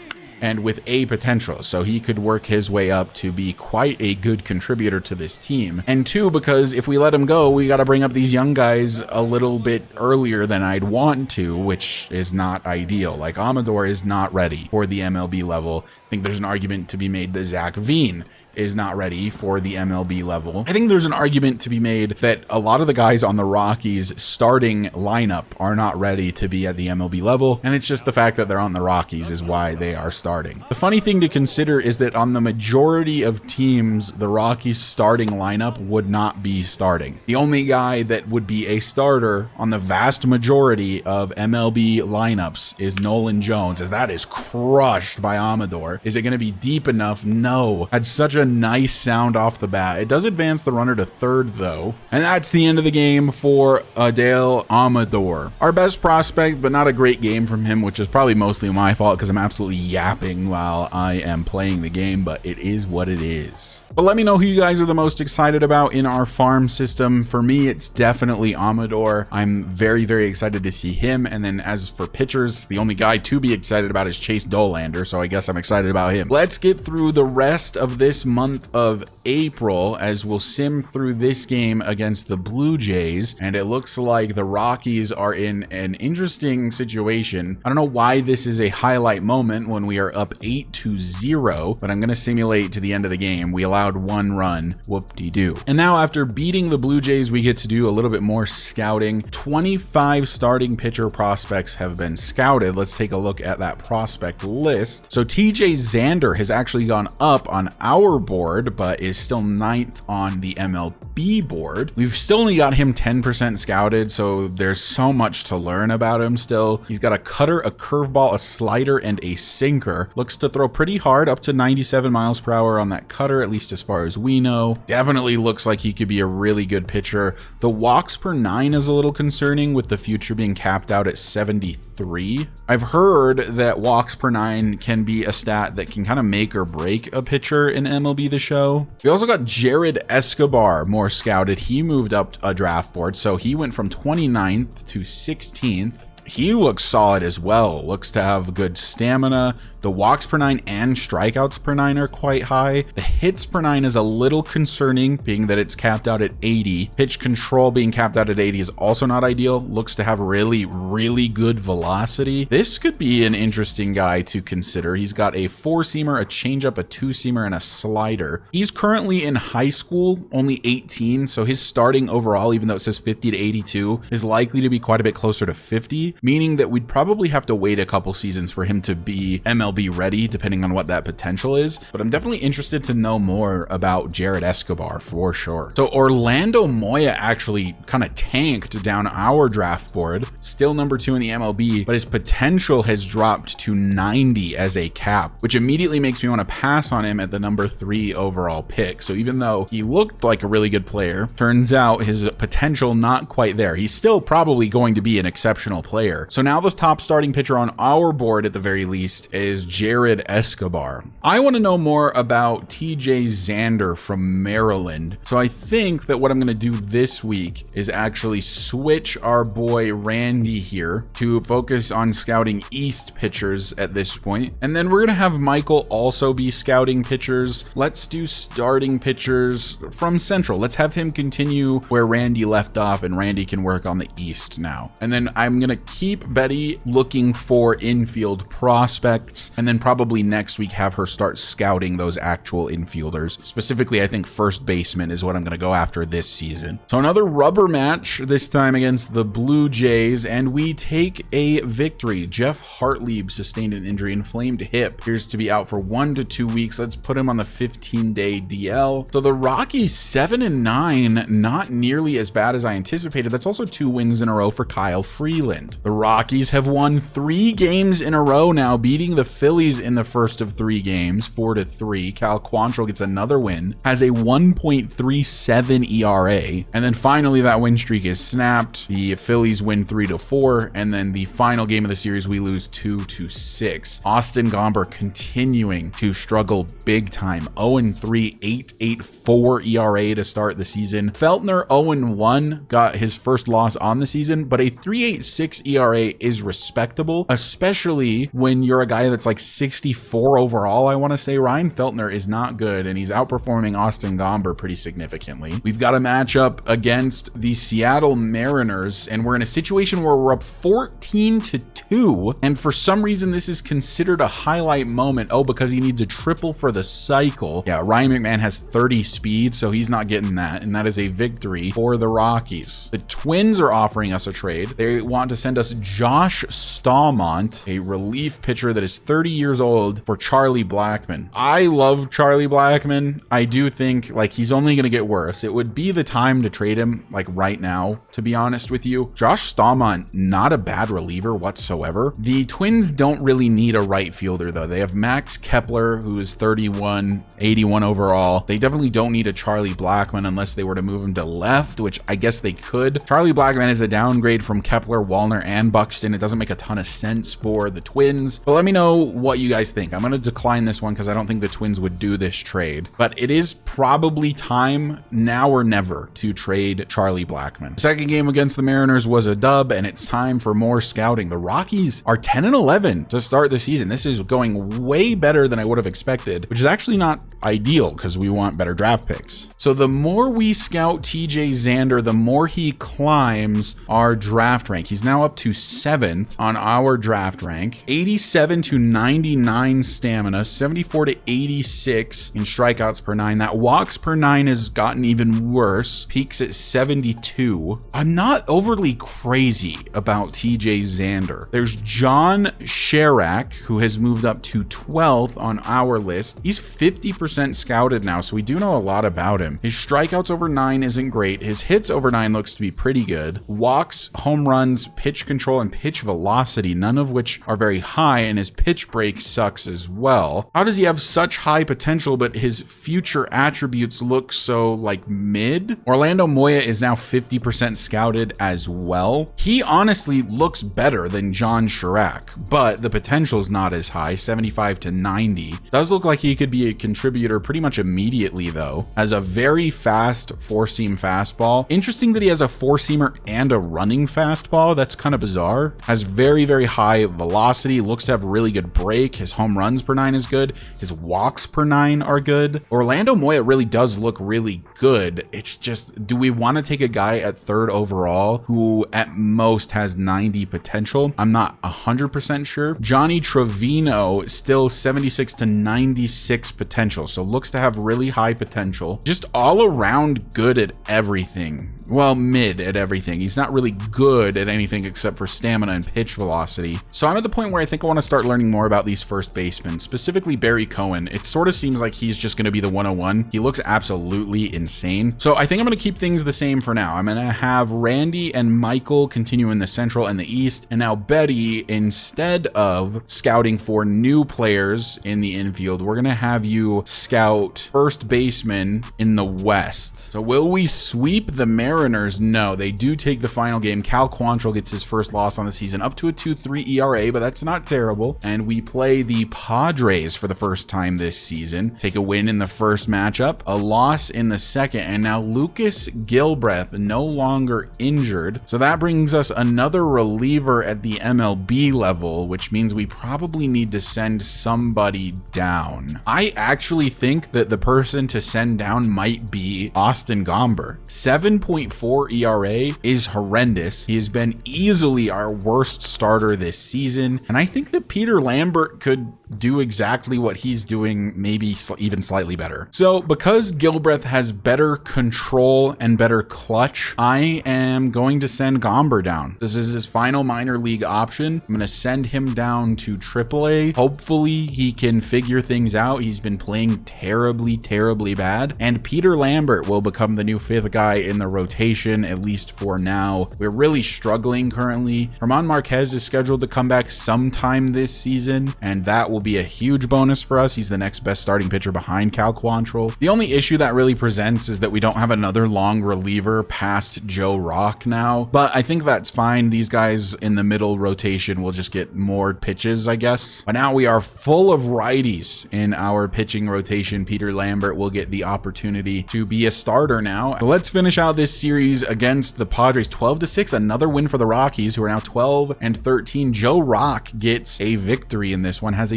and with A potential, so he could work his way up to be quite a good contributor to this team. And 2, because if we let him go, we got to bring up these young guys a little bit earlier than I'd want to, which is not ideal. Like, Amador is not ready for the MLB level. I think there's an argument to be made that Zach Veen is not ready for the MLB level. I think there's an argument to be made that a lot of the guys on the Rockies starting lineup are not ready to be at the MLB level, and it's just the fact that they're on the Rockies is why they are starting. The funny thing to consider is that on the majority of teams, the Rockies starting lineup would not be starting. The only guy that would be a starter on the vast majority of MLB lineups is Nolan Jones, as that is crushed by Amador. Is it going to be deep enough? No. Had such a nice sound off the bat. It does advance the runner to third, though. And that's the end of the game for Adel Amador. Our best prospect, but not a great game from him, which is probably mostly my fault because I'm absolutely yapping while I am playing the game, but it is what it is. But let me know who you guys are the most excited about in our farm system. For me, it's definitely Amador. I'm very, very excited to see him. And then as for pitchers, the only guy to be excited about is Chase Dolander. So I guess I'm excited about him. Let's get through the rest of this month of April as we'll sim through this game against the Blue Jays, and it looks like the Rockies are in an interesting situation. I don't know why this is a highlight moment when we are up 8-0, but I'm going to simulate to the end of the game. We allowed 1 run, whoop-de-doo. And now after beating the Blue Jays, we get to do a little bit more scouting. 25 starting pitcher prospects have been scouted. Let's take a look at that prospect list. So TJ Xander has actually gone up on our board, but is still 9th on the MLB board. We've still only got him 10% scouted, so there's so much to learn about him still. He's got a cutter, a curveball, a slider, and a sinker. Looks to throw pretty hard, up to 97 miles per hour on that cutter, at least as far as we know. Definitely looks like he could be a really good pitcher. The walks per 9 is a little concerning, with the future being capped out at 73. I've heard that walks per 9 can be a stat that can kind of make or break a pitcher in MLB The Show. We also got Jared Escobar more scouted. He moved up a draft board, so he went from 29th to 16th. He looks solid as well. Looks to have good stamina. The walks per 9 and strikeouts per 9 are quite high. The hits per 9 is a little concerning, being that it's capped out at 80. Pitch control being capped out at 80 is also not ideal. Looks to have really good velocity. This could be an interesting guy to consider. He's got a 4-seamer, a changeup, a 2-seamer, and a slider. He's currently in high school, only 18, so his starting overall, even though it says 50 to 82, is likely to be quite a bit closer to 50, meaning that we'd probably have to wait a couple seasons for him to be MLB ready, depending on what that potential is. But I'm definitely interested to know more about Jared Escobar for sure. So Orlando Moya actually kind of tanked down our draft board, still number 2 in the MLB, but his potential has dropped to 90 as a cap, which immediately makes me want to pass on him at the number 3 overall pick. So even though he looked like a really good player, turns out his potential not quite there. He's still probably going to be an exceptional player. So now the top starting pitcher on our board at the very least is Jared Escobar. I want to know more about TJ Xander from Maryland. So I think that what I'm going to do this week is actually switch our boy Randy here to focus on scouting East pitchers at this point. And then we're going to have Michael also be scouting pitchers. Let's do starting pitchers from Central. Let's have him continue where Randy left off, and Randy can work on the East now. And then I'm going to keep Betty looking for infield prospects, and then probably next week have her start scouting those actual infielders. Specifically, I think first baseman is what I'm going to go after this season. So another rubber match, this time against the Blue Jays, and we take a victory. Jeff Hartlieb sustained an injury, inflamed hip, appears to be out for 1 to 2 weeks. Let's put him on the 15-day DL. So the Rockies 7-9, not nearly as bad as I anticipated. That's also 2 wins in a row for Kyle Freeland. The Rockies have won 3 games in a row now, beating the Phillies in the first of 3 games, 4-3. Cal Quantrill gets another win, has a 1.37 ERA, and then finally that win streak is snapped. The Phillies win 3-4, and then the final game of the series we lose 2-6. Austin Gomber continuing to struggle big time. 0-3, 8.84 ERA to start the season. Feltner 0-1, got his first loss on the season, but a 3.86 ERA is respectable, especially when you're a guy that's like 64 overall. I want to say Ryan Feltner is not good, and he's outperforming Austin Gomber pretty significantly. We've got a matchup against the Seattle Mariners, and we're in a situation where we're up 14-2, and for some reason this is considered a highlight moment. Oh, because he needs a triple for the cycle. Yeah, Ryan McMahon has 30 speed, so he's not getting that, and that is a victory for the Rockies. The Twins are offering us a trade. They want to send us Josh Stallmont, a relief pitcher that is 30 years old, for Charlie Blackmon. I love Charlie Blackmon. I do think like he's only going to get worse. It would be the time to trade him like right now, to be honest with you. Josh Stallmont, not a bad reliever whatsoever. The Twins don't really need a right fielder though. They have Max Kepler, who is 31, 81 overall. They definitely don't need a Charlie Blackmon unless they were to move him to left, which I guess they could. Charlie Blackmon is a downgrade from Kepler, Wallner, and Buxton. It doesn't make a ton of sense for the Twins, but let me know what you guys think. I'm going to decline this one because I don't think the Twins would do this trade, but it is probably time now or never to trade Charlie Blackmon. The second game against the Mariners was a dub, and it's time for more scouting. The Rockies are 10-11 to start the season. This is going way better than I would have expected, which is actually not ideal because we want better draft picks. So the more we scout TJ Xander, the more he climbs our draft rank. He's now up to 7th on our draft rank, 87 to 99 stamina, 74 to 86 in strikeouts per 9. That walks per 9 has gotten even worse, peaks at 72. I'm not overly crazy about TJ Xander. There's John Sherak, who has moved up to 12th on our list. He's 50% scouted now, so we do know a lot about him. His strikeouts over 9 isn't great. His hits over 9 looks to be pretty good. Walks, home runs, pitch control, and pitch velocity, none of which are very high, and his pitch break sucks as well. How does he have such high potential, but his future attributes look so like mid? Orlando Moya is now 50% scouted as well. He honestly looks better than John Sherak, but the potential is not as high, 75 to 90. Does look like he could be a contributor pretty much immediately though. Has a very fast four-seam fastball. Interesting that he has a four-seamer and a running fastball. That's kind of bizarre. Has very, very high velocity. Looks to have really good break. His home runs per 9 is good. His walks per 9 are good. Orlando Moya really does look really good. It's just, do we want to take a guy at 3rd overall who at most has 90 potential? I'm not 100% sure. Johnny Trevino still 76 to 96 potential. So looks to have really high potential. Just all around good at everything. Well, mid at everything. He's not really good at anything except for stamina and pitch velocity. So I'm at the point where I think I want to start learning more about these first basemen, specifically Barry Cohen. It sort of seems like he's just going to be the 101. He looks absolutely insane. So I think I'm going to keep things the same for now. I'm going to have Randy and Michael continue in the Central and the East. And now Betty, instead of scouting for new players in the infield, we're going to have you scout first baseman in the West. So will we sweep the Mariners? No, they do take the final game. Cal Quantrill gets his first loss on the season, up to a 2.3 ERA, but that's not terrible. And we play the Padres for the first time this season. Take a win in the first matchup, a loss in the second, and now Lucas Gilbreth no longer injured. So that brings us another reliever at the MLB level, which means we probably need to send somebody down. I actually think that the person to send down might be Austin Gomber. 7.4 ERA is horrendous. He has been easily our worst starter this season, and I think that Peter Lambert could do exactly what he's doing, maybe even slightly better. So because Gilbreth has better control and better clutch, I am going to send Gomber down. This is his final minor league option. I'm going to send him down to AAA. Hopefully he can figure things out. He's been playing terribly, terribly bad, and Peter Lambert will become the new 5th guy in the rotation, at least for now. We're really struggling currently. Herman Marquez is scheduled to come back sometime this season, and that will be a huge bonus for us. He's the next best starting pitcher behind Cal Quantrill. The only issue that really presents is that we don't have another long reliever past Joe Rock now, but I think that's fine. These guys in the middle rotation will just get more pitches, I guess. But now we are full of righties in our pitching rotation. Peter Lambert will get the opportunity to be a starter now. So let's finish out this series against the Padres. 12-6, another win for the Rockies, who are now 12-13. Joe Rock gets a victory in this one, has a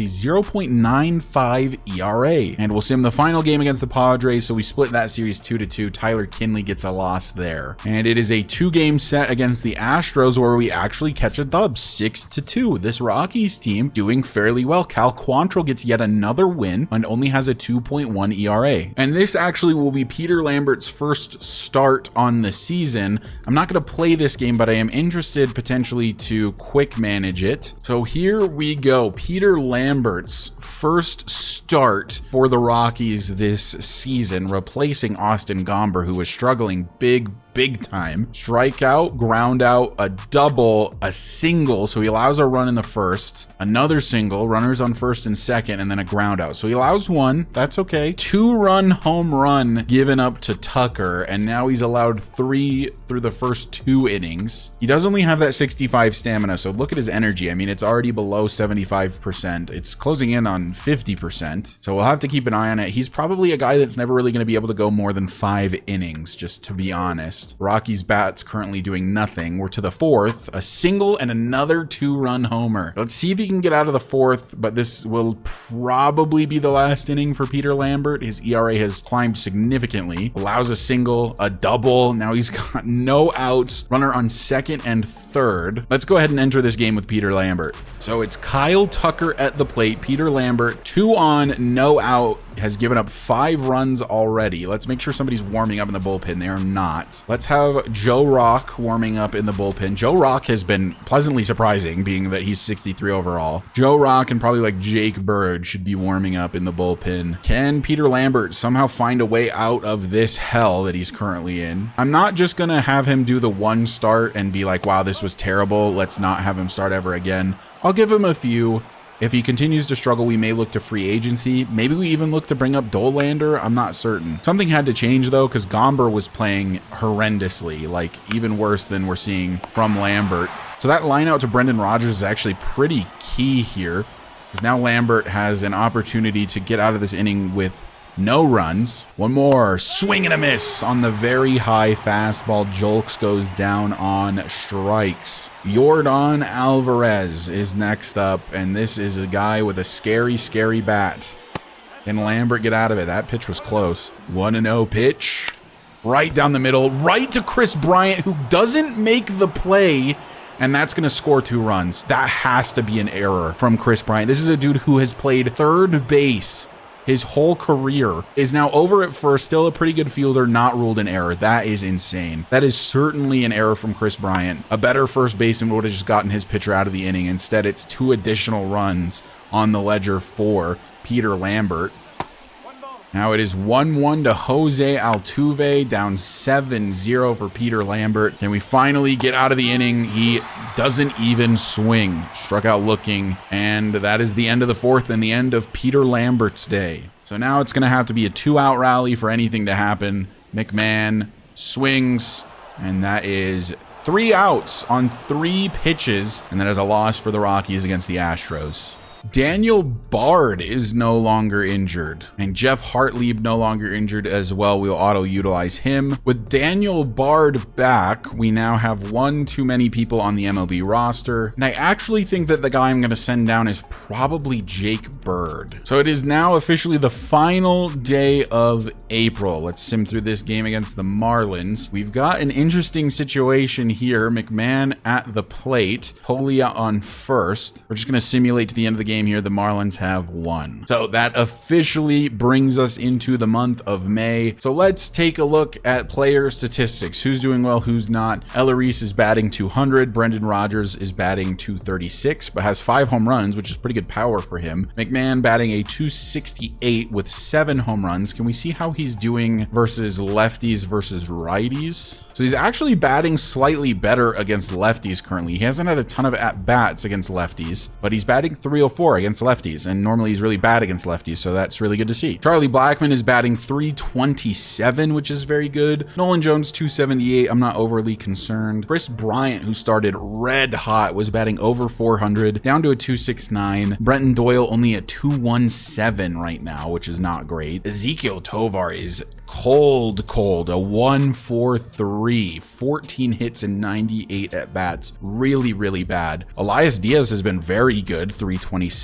0.95 ERA, and we'll sim the final game against the Padres. So we split that series 2-2. Tyler Kinley gets a loss there, and it is a 2-game set against the Astros where we actually catch a dub, 6-2. This Rockies team doing fairly well. Cal Quantrill gets yet another win and only has a 2.1 ERA, and this actually will be Peter Lambert's first start on the season. I'm not going to play this game, but I am interested potentially to quick manage it. So here we go. Peter Lambert's first start for the Rockies this season, replacing Austin Gomber, who was struggling big big time. Strikeout, ground out, a double, a single. So he allows a run in the first, another single, runners on first and second, and then a ground out. So he allows one. That's okay. 2-run home run given up to Tucker, and now he's allowed 3 through the first 2 innings. He does only have that 65 stamina, so look at his energy. I mean, it's already below 75%. It's closing in on 50%. So we'll have to keep an eye on it. He's probably a guy that's never really going to be able to go more than 5 innings, just to be honest. Rockies bat's currently doing nothing. We're to the 4th, a single and another 2-run homer. Let's see if he can get out of the 4th, but this will probably be the last inning for Peter Lambert. His ERA has climbed significantly. Allows a single, a double. Now he's got no outs. Runner on second and third. Let's go ahead and enter this game with Peter Lambert. So it's Kyle Tucker at the plate. Peter Lambert, 2 on, no out, has given up 5 runs already. Let's make sure somebody's warming up in the bullpen. They are not. Let's have Joe Rock warming up in the bullpen. Joe Rock has been pleasantly surprising, being that he's 63 overall. Joe Rock and probably like Jake Bird should be warming up in the bullpen. Can Peter Lambert somehow find a way out of this hell that he's currently in? I'm not just gonna have him do the one start and be like, wow, this was terrible, let's not have him start ever again. I'll give him a few. If he continues to struggle, we may look to free agency. Maybe we even look to bring up Dollander. I'm not certain. Something had to change though, because Gomber was playing horrendously, like even worse than we're seeing from Lambert. So that line out to Brendan Rodgers is actually pretty key here, because now Lambert has an opportunity to get out of this inning with no runs. One more swing and a miss on the very high fastball. Jolks goes down on strikes. Yordan Alvarez is next up, and this is a guy with a scary bat. Can Lambert get out of it? That pitch was close. 1-0 pitch. Right down the middle, right to Chris Bryant, who doesn't make the play, and that's going to score 2 runs. That has to be an error from Chris Bryant. This is a dude who has played third base his whole career, is now over at first, still a pretty good fielder, not ruled an error. That is insane. That is certainly an error from Chris Bryant. A better first baseman would have just gotten his pitcher out of the inning. Instead, it's 2 additional runs on the ledger for Peter Lambert. Now it is 1-1 to Jose Altuve, down 7-0 for Peter Lambert. Can we finally get out of the inning? He doesn't even swing. Struck out looking, and that is the end of the 4th and the end of Peter Lambert's day. So now it's going to have to be a 2-out rally for anything to happen. McMahon swings, and that is 3 outs on 3 pitches, and that is a loss for the Rockies against the Astros. Daniel Bard is no longer injured, and Jeff Hartlieb no longer injured as well. We'll auto-utilize him. With Daniel Bard back, we now have 1 too many people on the MLB roster, and I actually think that the guy I'm going to send down is probably Jake Bird. So it is now officially the final day of April. Let's sim through this game against the Marlins. We've got an interesting situation here. McMahon at the plate, Polia on first. We're just going to simulate to the end of the game here. The Marlins have won. So that officially brings us into the month of May. So let's take a look at player statistics. Who's doing well, who's not. Ella Reese is batting 200. Brendan Rodgers is batting 236, but has 5 home runs, which is pretty good power for him. McMahon batting a 268 with 7 home runs. Can we see how he's doing versus lefties versus righties? So he's actually batting slightly better against lefties currently. He hasn't had a ton of at-bats against lefties, but he's batting 304 against lefties, and normally he's really bad against lefties, so that's really good to see. Charlie Blackmon is batting 327, which is very good. Nolan Jones 278. I'm not overly concerned. Chris Bryant, who started red hot, was batting over 400, down to a 269. Brenton Doyle only at 217 right now, which is not great. Ezekiel Tovar is cold, a 143, 14 hits and 98 at bats. Really bad. Elias Diaz has been very good, 326.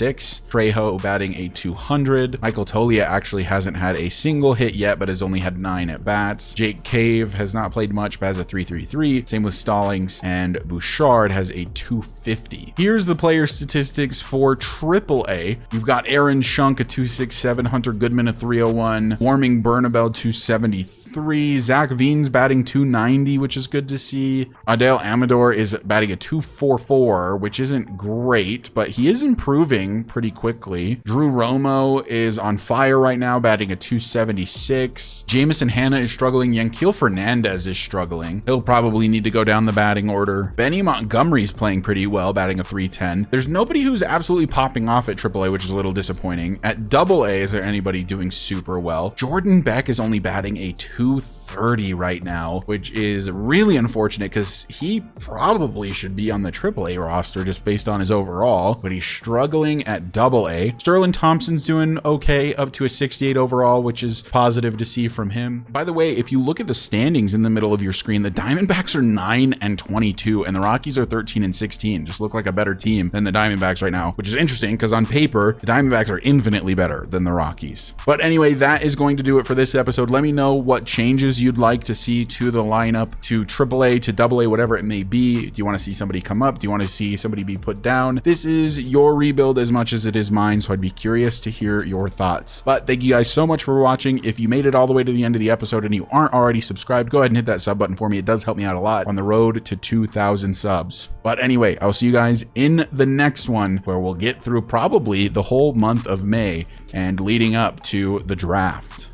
Trejo batting a 200. Michael Tolia actually hasn't had a single hit yet, but has only had 9 at bats. Jake Cave has not played much, but has a 333. Same with Stallings, and Bouchard has a 250. Here's the player statistics for AAA. You've got Aaron Schunk, a 267, Hunter Goodman, a 301, Warming Bernabel, 273. 203. Zach Veen's batting 290, which is good to see. Adele Amador is batting a 244, which isn't great, but he is improving pretty quickly. Drew Romo is on fire right now, batting a 276. Jamison Hanna is struggling. Yanquiel Fernandez is struggling. He'll probably need to go down the batting order. Benny Montgomery's playing pretty well, batting a 310. There's nobody who's absolutely popping off at AAA, which is a little disappointing. At AA, is there anybody doing super well? Jordan Beck is only batting a 230 right now, which is really unfortunate because he probably should be on the AAA roster just based on his overall, but he's struggling at AA. Sterling Thompson's doing okay, up to a 68 overall, which is positive to see from him. By the way, if you look at the standings in the middle of your screen, the Diamondbacks are 9-22 and the Rockies are 13-16. Just look like a better team than the Diamondbacks right now, which is interesting because on paper, the Diamondbacks are infinitely better than the Rockies. But anyway, that is going to do it for this episode. Let me know what changes you'd like to see to the lineup, to AAA, to AA, whatever it may be. Do you want to see somebody come up? Do you want to see somebody be put down? This is your rebuild as much as it is mine, so I'd be curious to hear your thoughts. But thank you guys so much for watching. If you made it all the way to the end of the episode and you aren't already subscribed, go ahead and hit that sub button for me. It does help me out a lot on the road to 2,000 subs. But anyway, I'll see you guys in the next one where we'll get through probably the whole month of May and leading up to the draft.